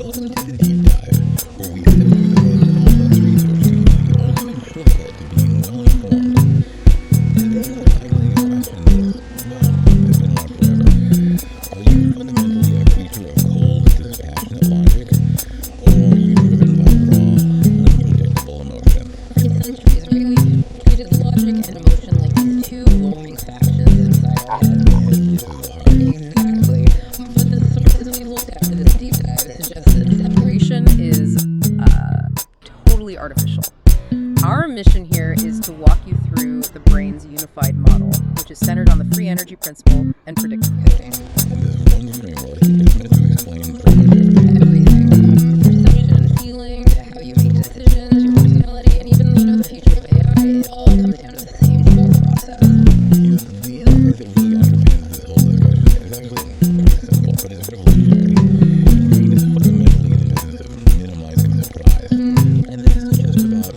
Welcome to the Deep Dive, where we sift through the most complex research to give you the ultimate shortcut to being well informed. Today we're tackling a question that's, well, has been around forever. Are you fundamentally a creature of cold, dispassionate logic, or are you driven by raw, unpredictable emotion? For centuries, we treated logic and emotion like these two warring factions inside our heads. This is the heart. Exactly. But the sources we looked at for this deep dive suggest that separation is totally artificial. Our mission here is to walk you through the brain's unified model, which is centered on the free energy principle and predictive coding. And this one framework is meant to explain pretty much Everything from perception, feeling, to how you make decisions, your personality, and even the future of AI, it all comes down to the same core process. The insight that really underpins this whole discussion is actually pretty simple, but it's revolutionary. The brain is fundamentally in the business of minimizing surprise. And this isn't just about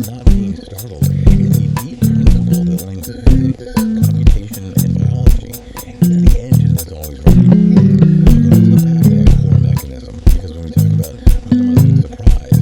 not being startled. It's a deep principle that links physics, computation, and biology. It's the engine that's always running. Okay, let's unpack that core mechanism, because when we talk about minimizing surprise,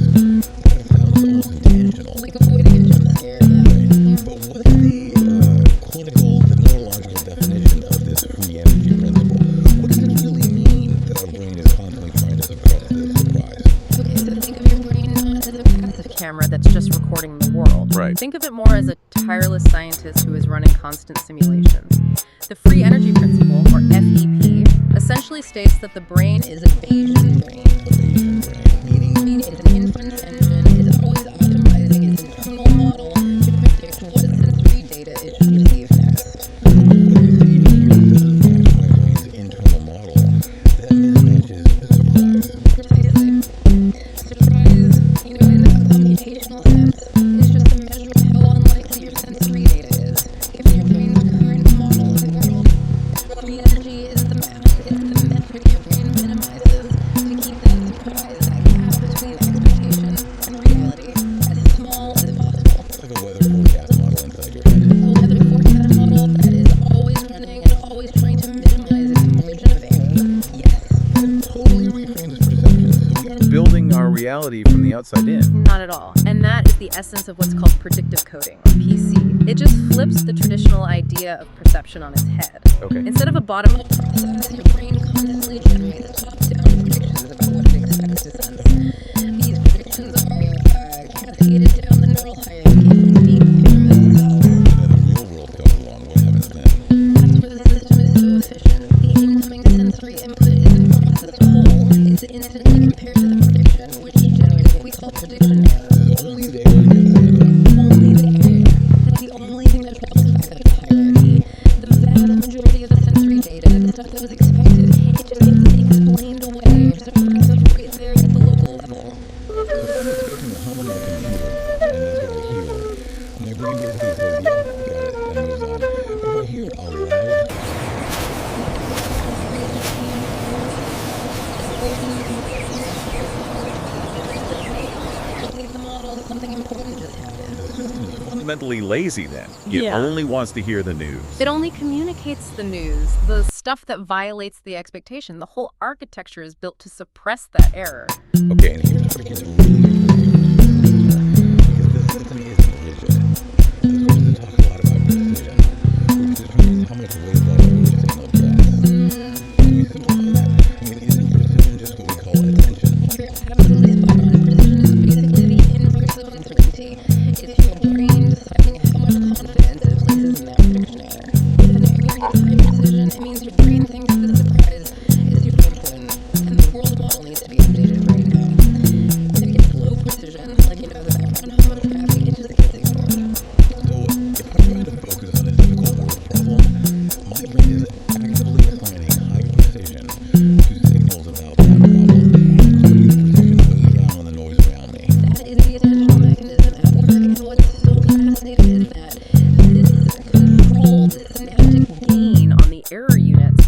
that sounds almost intentional. Like avoiding a jump scare, yeah. Right. But what's the neurological definition of this free energy principle? What does it really mean that our brain is constantly trying to suppress this surprise? Okay, so think of your brain not as a passive camera that's just recording the world. Right. Think of it more as a tireless scientist who is running constant simulations. The free energy principle, or FEP, essentially states that the brain is a Bayesian brain. A Bayesian brain, meaning It's an inference engine. It's always optimizing its internal model to predict what sensory data it should receive next. what I'm seeing here doesn't match my brain's internal model. That mismatches surprise. Precisely. Surprise, in a computational sense, is just a measure of how unlikely your sensory data is, given your brain's current model of the world. Free energy is the math. It's the metric your brain minimizes to keep that surprise, that gap between expectation and reality, as small as possible. It's like a weather forecast model inside your head. A weather forecast model that is always running and always trying to minimize its margin of error. Yes. It totally reframes perception. So we aren't building our reality from the outside in. Not at all. And that is the essence of what's called predictive coding, or PC. It just flips the traditional idea of perception on its head. Okay. Instead of a bottom-up process, your brain constantly generates top-down predictions about what it expects to sense. These predictions are cascaded down the neural hierarchy from deep pyramid cells. Then the real world comes along. What happens then? That's where the system is so efficient. The incoming sensory input isn't processed whole. It's instantly compared to the prediction, which generates what we call prediction error. It's only there to get set up. Only the area. That's the only thing that travels back up the hierarchy. The vast majority of the sensory data, the stuff that was expected, it just gets explained away. Surprise up right there at the local level. So if I'm expecting a hum on my computer, and that's what I hear, my brain basically says, yeah, got it, and moves on. But if I hear a loud Leave the model, something important just happened. the system is fundamentally lazy then. It Yeah. only wants to hear the news. It only communicates the news, the stuff that violates the expectation. The whole architecture is built to suppress that error. Okay, and here's where it gets really interesting, because the system isn't rigid. The sources talk a lot about precision, which determines how much weight that average signal gets. Can we simplify that? Isn't precision just what we call attention? You're absolutely spot on. Precision is basically the inverse of uncertainty. It's your brain deciding how much confidence it places in that prediction error. With an area of high precision, it means your brain thinks the surprise is super important, and the world model needs to be updated right now. If it gets low precision, like the background hum of traffic, it just gets ignored. So if I'm trying to focus on a difficult word problem, my brain is actively assigning high precision to signals about that problem, putting the precision way down on the noise around me. That is the attentional mechanism at work, and what's so fascinating is that this control, this synaptic gain on the error units,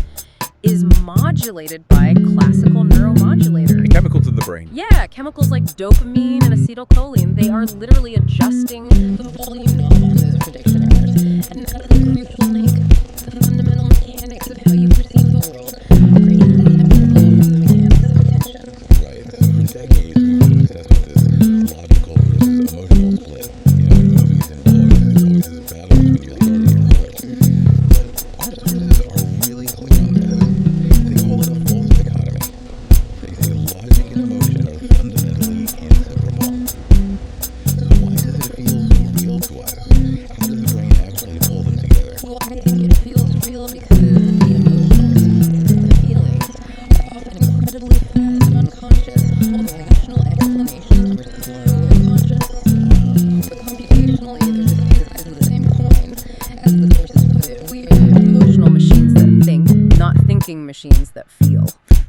is modulated by classical neuromodulators. Chemicals in the brain. Yeah, chemicals like dopamine and acetylcholine, they are literally adjusting the volume knob on those prediction errors. And that's the crucial link. The fundamental mechanics of how you perceive the world are inseparable from the mechanics of attention. Right. All the rational explanations are slow and conscious. But computationally, they're just two sides of the same coin. As the sources put it, we are Emotional machines that think, not thinking machines that feel.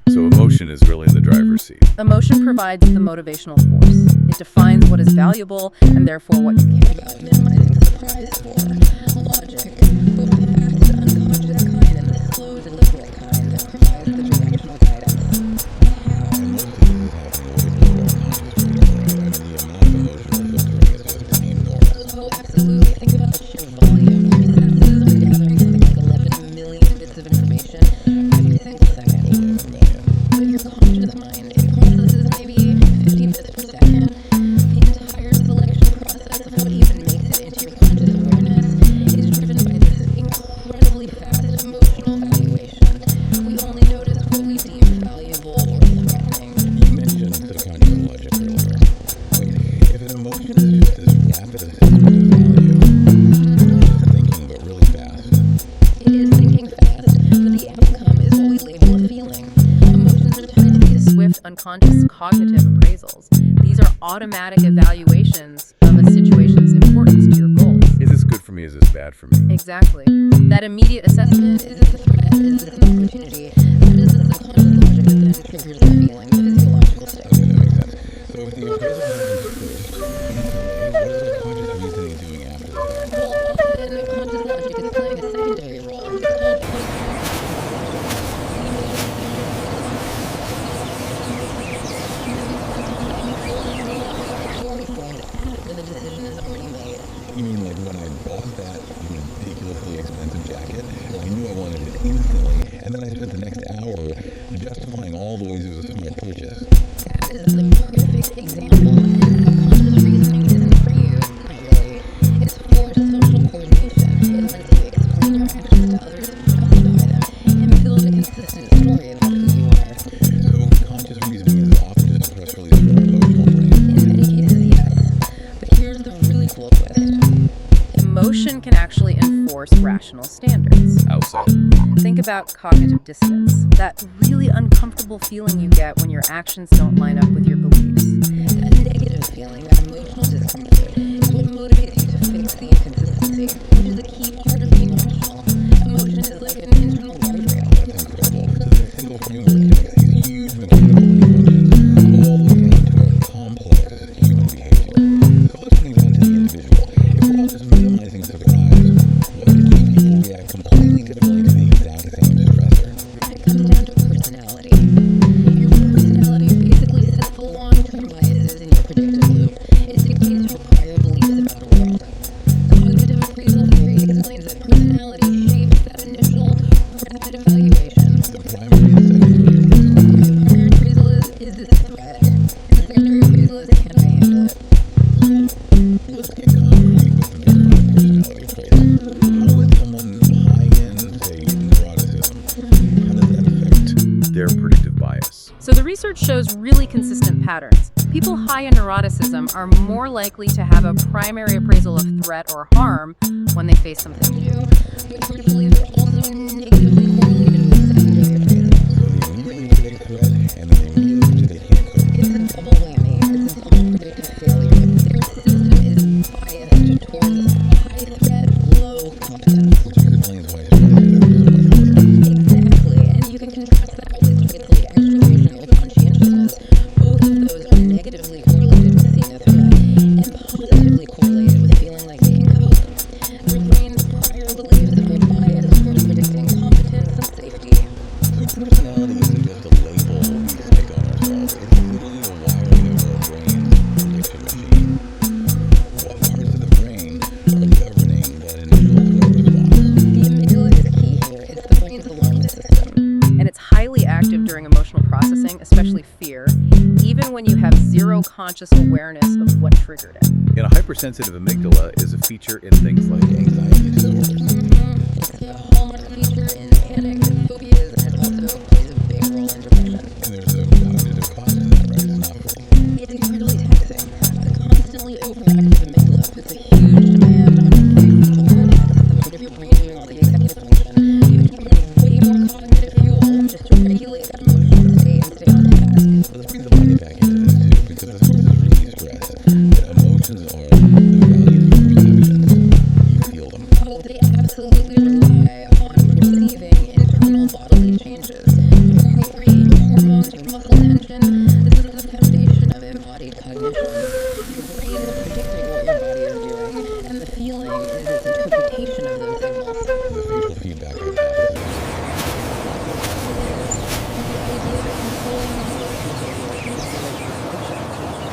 So emotion is really in the driver's seat. Emotion provides the motivational force. It defines what is valuable and therefore what you care about. about minimizing surprise for logic, both the fast, unconscious kind and the slow, deliberate kind that provides the directional guidance. And most of this is happening way below our conscious rate. I mean, the amount of emotional filtering is just enormous. Oh, absolutely. Think about the sheer volume. Your senses are gathering something like 11 million bits of information every single second. 11 million. But your conscious mind, it processes maybe 15 bits per second. The entire selection process of what even makes it into your conscious awareness is driven by this incredibly fast emotional valuation. We only notice what we deem valuable or threatening. You mentioned subconscious logic earlier. Like, if an emotion is just this rapid assessment of value, it's thinking but really fast. It is thinking fast, but the outcome is what we label a feeling. Emotions are tied to these Swift, unconscious cognitive appraisals. These are automatic evaluations of a situation's importance to your goals. Is this good for me? Is this bad for me? Exactly. That immediate assessment is this a threat? Is this an opportunity? That is the subconscious logic that then triggers the feeling, the physiological state. Okay, that makes sense. So if the appraisal happens first, what is the conscious reasoning doing after the fact? Well, often conscious logic is playing a secondary role. It's called after the decision is already made. You mean like when I bought that ridiculously expensive jacket, I knew I wanted it instantly, and then I spent the next hour justifying all the ways it was a smart purchase. That is the perfect example. Conscious reasoning isn't for you, not really. It's for social coordination. It lets you explain your actions to others, justify them, and build a consistent story about who you are. So conscious reasoning is often just a press release for our emotional brain. In many cases, yes. But here's the really cool twist. emotion can actually enforce rational standards. How so? Think about cognitive dissonance, that really uncomfortable feeling you get when your actions don't line up with your beliefs. That negative feeling, that emotional discomfort, is what motivates you to fix the inconsistency, which is a key part of being rational. Emotion is like an internal guardrail. That's incredible. So there's a single framework connects these huge mechanical functions all the way down to our complex human behavior. So let's bring it down to the individual. If we're all just minimizing surprise, what if people react completely differently to the exact same stressor? It comes down to personality. Your personality basically sets the long-term biases in your predictive loop. It dictates your prior beliefs about the world. Cognitive appraisal theory explains that personality shapes that initial rapid evaluation. The primary and secondary appraisal. The primary appraisal is this a threat? And the secondary appraisal is, can I handle it? Let's get concrete with the personality traits. How would someone high-end, say, neuroticism, how does that affect Their predictive bias. So the research shows really consistent patterns. People high in neuroticism are more likely to have a primary appraisal of threat or harm when they face something new. But critically, they're also negatively correlated with secondary appraisal. so they immediately predict threat and then they immediately they can't cope? It's a double whammy. It's a double predictive failure. Their system is biased towards high threat, low competence. Which explains why surprise is so much. Exactly, and you can contrast that with traits like extroversion or conscientiousness. Both of those are negatively correlated with seeing a threat and positively correlated with feeling like they can cope. Their brain's prior beliefs are biased towards predicting competence and safety. So personality isn't just a label we stick on ourselves. It's literally a wiring of our brain's prediction machine. What parts of the brain are governing that initial threat response? The amygdala is key here. It's the brain's alarm system. And it's highly active during emotional processing, especially fear, even when you have zero conscious awareness of what triggered it. And a hypersensitive amygdala is a feature in things like Anxiety disorders. It's a hallmark feature in panic and phobias, and it also plays a big role in depression. And there's a cognitive cost to that, right? It's not free. It's incredibly taxing. A constantly overactive amygdala puts a huge demand on your prefrontal cortex, the part of your brain doing all the executive function. You have to put way more cognitive fuel just to regulate that emotional state and stay on task. let's bring the body back into this too, because this is really stress that emotions are the values of perceptions. You feel them. Oh, they absolutely rely on perceiving internal bodily changes. Your heart rate, your hormones, your muscle tension. This is the foundation of embodied cognition. Your brain is predicting what your body is doing, and the feeling is its interpretation of those signals. The facial feedback I've had.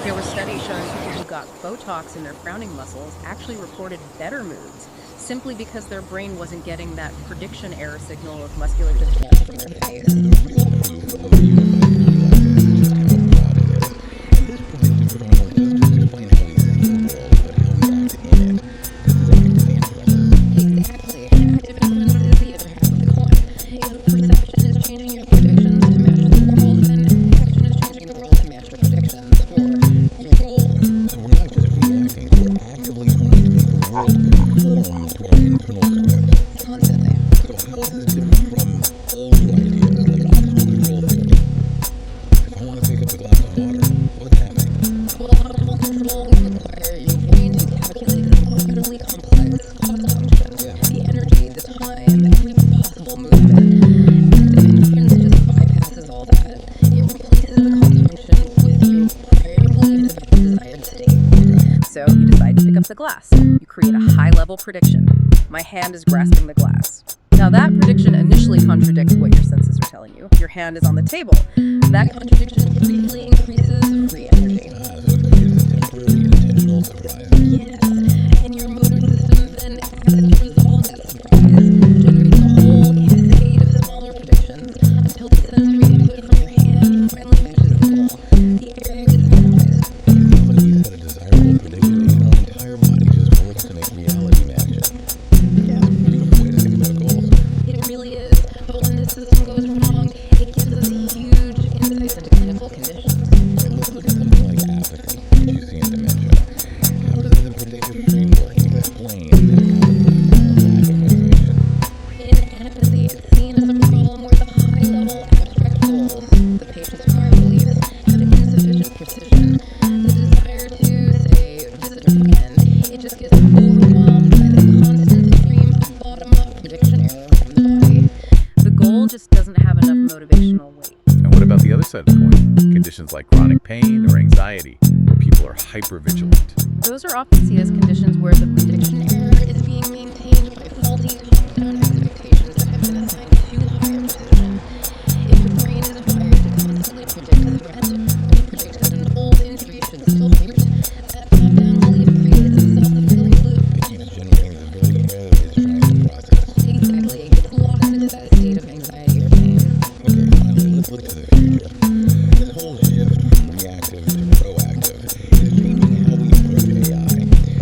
There were studies showing people who got Botox in their frowning muscles actually reported better moods, simply because their brain wasn't getting that prediction error signal of muscular distress from their face. The real proof of the unified relaxation is just how broad it is. And this predictive framework doesn't just explain how we see the world, but how we act in it. This is active inference. Exactly. Active inference is the other half of the coin. If perception is changing your predictions to match the world, then action is changing the world to match the predictions for your goal. So we're not just reacting, we're actively trying to make the world conform to our internal script. Constantly. So how is this different from older ideas like optimal control theory? If I want to pick up a glass of water, what's happening? Well, optimal control would require your brain to calculate this incredibly complex cost function. The energy, the time, every possible movement. Active inference just bypasses all that. It replaces the cost function with your prior beliefs about the desired state. So you decide to pick up the glass. You create a high-level prediction. My hand is grasping the glass. Now that prediction initially contradicts what your senses are telling you. Your hand is on the table. That Contradiction briefly increases free energy. So it creates a temporary intentional surprise. Yes, and your motor system then has to resolve that surprise, generating a whole cascade of smaller predictions until the sensory input from your hand finally matches the goal. The error is minimized. When we set a desirable prediction, our entire body just works to make reality match it. Yeah, Beautiful way to think about goals. it really is. But when the system goes wrong, it gives us huge insights into clinical conditions. So let's look at something like apathy, which you see in dementia. How does the predictive framework explain that kind of profound lack of motivation? In apathy, it's seen as a problem where the high-level abstract goals, the patient's prior beliefs, have insufficient precision. The desire to, say, visit a friend, it just gets overwhelmed by the constant stream of bottom-up prediction error from the body. The goal just doesn't have enough motivational weight. And what about the other side of the coin? Conditions like chronic pain or anxiety, where people are hypervigilant. Those are often seen as conditions where the Prediction error is being maintained by faulty top-down expectations that have been assigned too high a precision. If your brain is wired to constantly predict a threat, or predict that an old injury should still hurt, that top-down belief creates a self-fulfilling loop. It keeps generating the very air that it's trying to process. Exactly, it gets locked into that state of anxiety or pain. Okay, finally, let's look to the future. This whole shift from reactive to proactive is changing how we approach AI.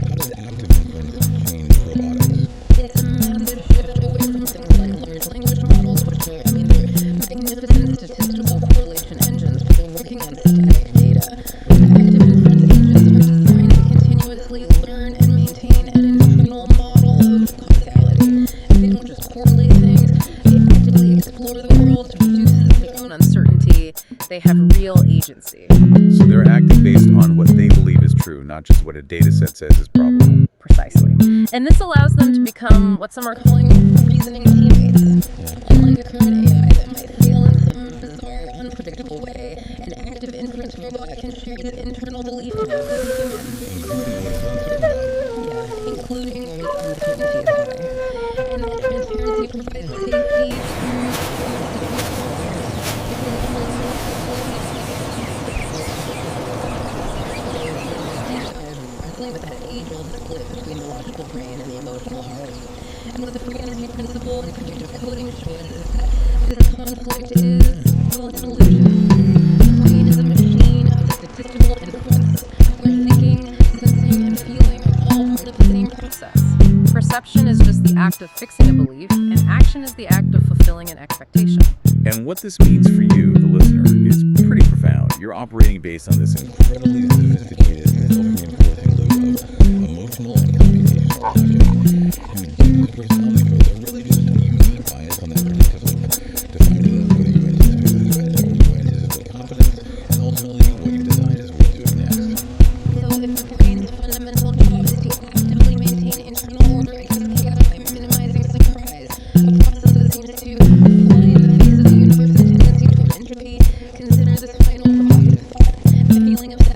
How does active inference change robotics? It's a massive shift away from things like large language models, which are, they're magnificent statistical correlation engines, but they're working on static data. Active inference agents are designed to continuously learn and maintain an internal model of causality. They don't just correlate things, they actively explore the world to reduce their own uncertainty, they have real agency. So they're acting based on what they believe is true, not just what a data set says is probable. Precisely. And this allows them to become what some are calling calling reasoning teammates. Unlike a current AI that might fail in some bizarre, unpredictable way, an active inference robot can share its internal belief map with a human. Yeah, including when its uncertainty is high. And that transparency provides safety, wrestling with that age-old split between the logical brain and the emotional heart. And what the free energy principle and predictive coding shows is that this conflict is, well, it's an illusion. The brain is a machine of statistical inference, where thinking, sensing, and feeling are all part of the same process. perception is just the act of fixing a belief, and action is the act of fulfilling an expectation. And what this means for you, the listener, is pretty profound. You're operating based on this incredibly sophisticated and self-reinforcing loop of emotional and computational logic. And with these personality traits are really just a unique bias on that predictive loop, defining whether you anticipate the threat or you anticipate confidence, and feeling of